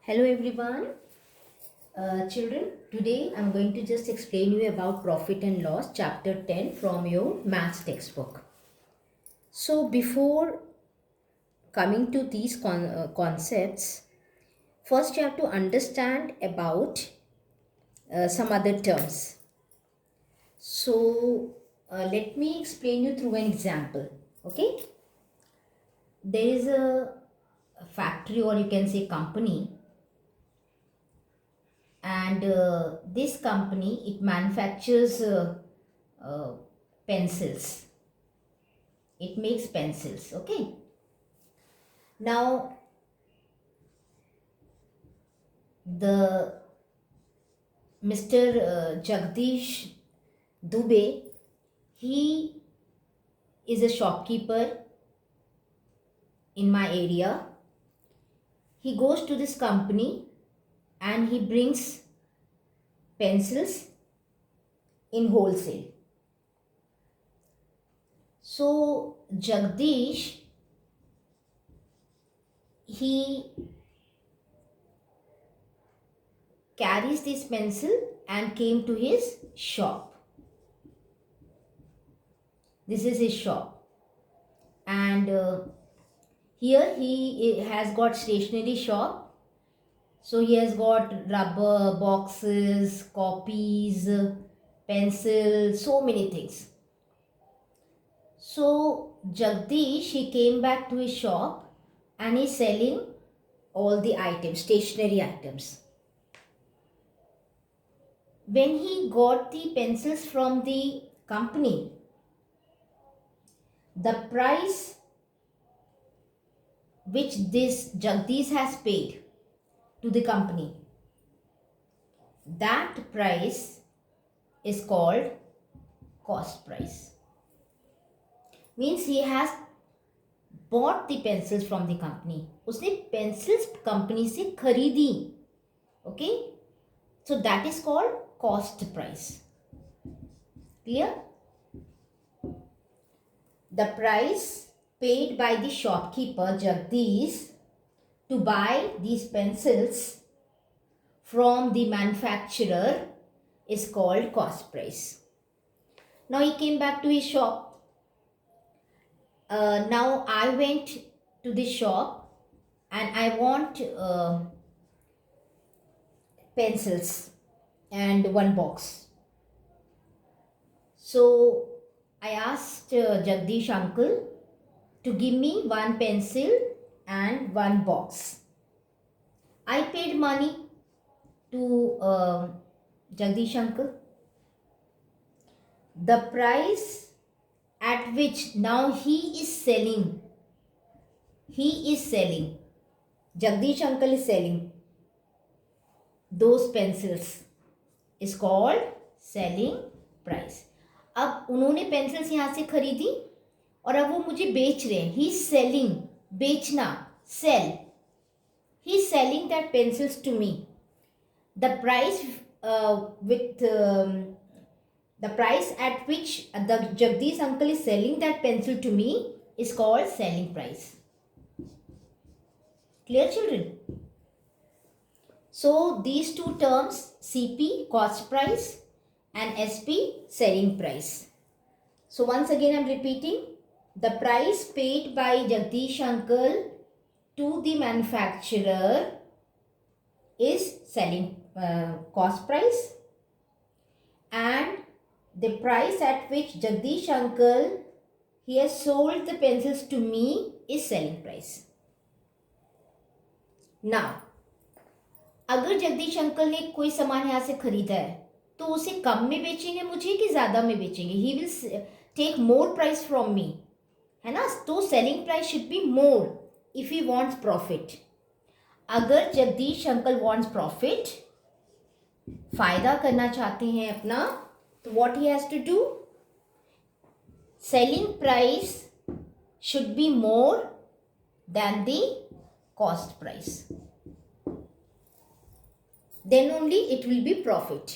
Hello everyone. Children, today I'm going to just explain you about profit and loss chapter 10 from your maths textbook. So before coming to these concepts, first you have to understand about some other terms. So let me explain you through an example. Okay, there is a factory, or you can say company, and this company, it manufactures uh, pencils. It makes pencils. Okay, now the Mr. Jagdish Dubey, he is a shopkeeper in my area. He goes to this company and he brings pencils in wholesale. So Jagdish, he carries this pencil and came to his shop. This is his shop, and here he has got stationery shop. So he has got rubber boxes, copies, pencils, so many things. So Jagdish, he came back to his shop and he's selling all the items, stationery items. When he got the pencils from the company, the price which this Jagdish has paid to the company, that price is called cost price. Means he has bought the pencils from the company. उसने pencils company से खरीदी. Okay, so that is called cost price. Clear? The price paid by the shopkeeper Jagdish to buy these pencils from the manufacturer is called cost price. Now he came back to his shop. Now I went to the shop and I want pencils and one box. So I asked Jagdish uncle to give me one pencil and one box. I paid money to Jagdish uncle. The price at which now he is selling, Jagdish uncle is selling those pencils is called selling price. अब उन्होंने pencils यहाँ से खरीदी और अब वो मुझे बेच रहे हैं. ही इज सेलिंग, बेचना, sell. He is selling that pencils to me. The price with the price at which the Jagdish uncle is selling that pencil to me is called selling price. Clear, children? So these two terms, CP cost price and SP selling price. So once again I am repeating, the price paid by Jagdish uncle to the manufacturer is selling cost price, and the price at which Jagdish uncle he has sold the pencils to me is selling price. Now अगर Jagdish uncle ने कोई सामान यहाँ से खरीदा है तो उसे कम में बेचेंगे मुझे कि ज़्यादा में बेचेंगे? He will take more price from me, है ना. तो selling price should be more if he wants profit. अगर जगदीश अंकल वांट्स प्रॉफिट, फायदा करना चाहते हैं अपना, तो what he has to do? Selling price should be more than the cost price. Then only it will be profit.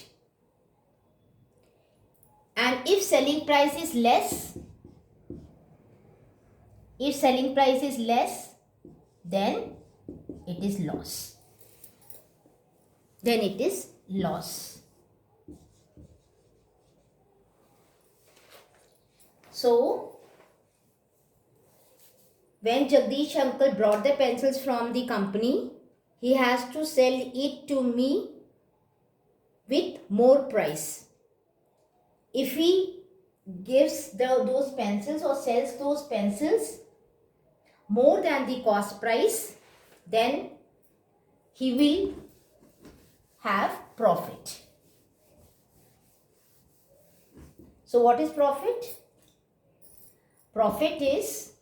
And if selling price is less, then it is loss. then it is loss. So when Jagdish uncle brought the pencils from the company, he has to sell it to me with more price. If he gives those pencils or sells those pencils more than the cost price, then he will have profit. So what is profit? Profit is,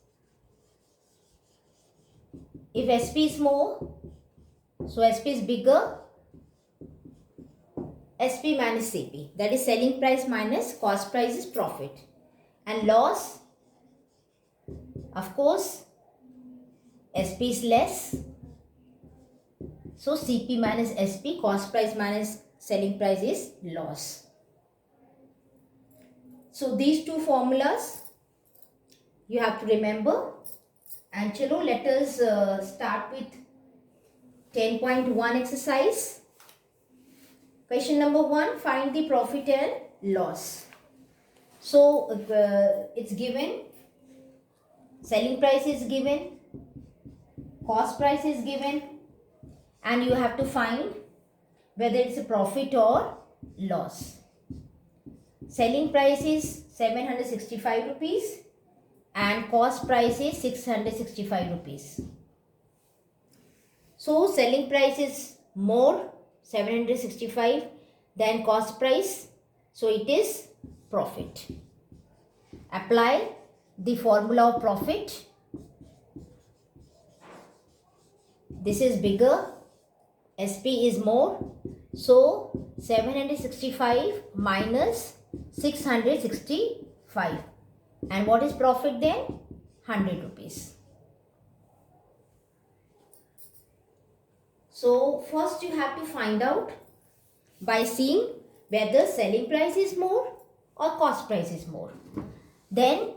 if SP is more, so SP is bigger, SP minus CP, that is selling price minus cost price, is profit. And loss, of course, SP is less, so CP minus SP, cost price minus selling price, is loss. So these two formulas you have to remember. And chalo, let us start with 10.1 exercise. Question number 1, find the profit and loss. So it's given, selling price is given, cost price is given, and you have to find whether it's a profit or loss. Selling price is 765 rupees and cost price is 665 rupees. So selling price is more, 765, than cost price, so it is profit. Apply the formula of profit. This is bigger, SP is more, so 765 minus 665. And what is profit then? 100 rupees. So first you have to find out by seeing whether selling price is more or cost price is more. Then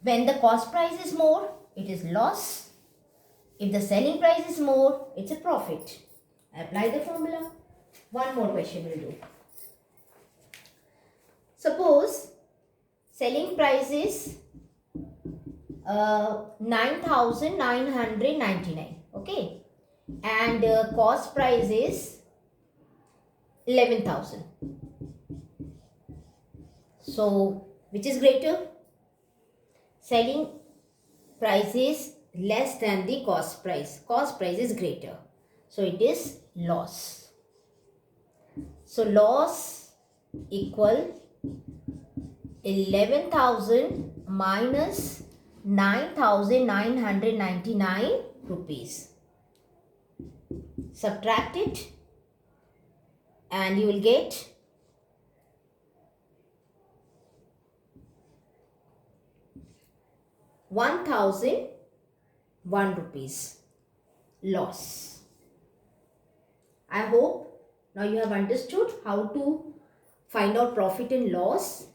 when the cost price is more, it is loss. If the selling price is more, it's a profit. Apply the formula. One more question will do. Suppose selling price is 9,999, okay, and cost price is 11,000. So which is greater? Selling price is less than the cost price. Cost price is greater, so it is loss. So loss equal 11,000 minus 9,999 rupees. Subtract it and you will get 1,001 rupees loss. I hope now you have understood how to find out profit and loss.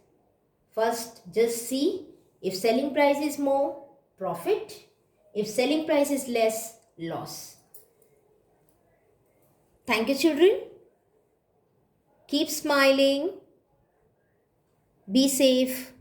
First, just see if selling price is more, profit. If selling price is less, loss. Thank you, children. Keep smiling. Be safe.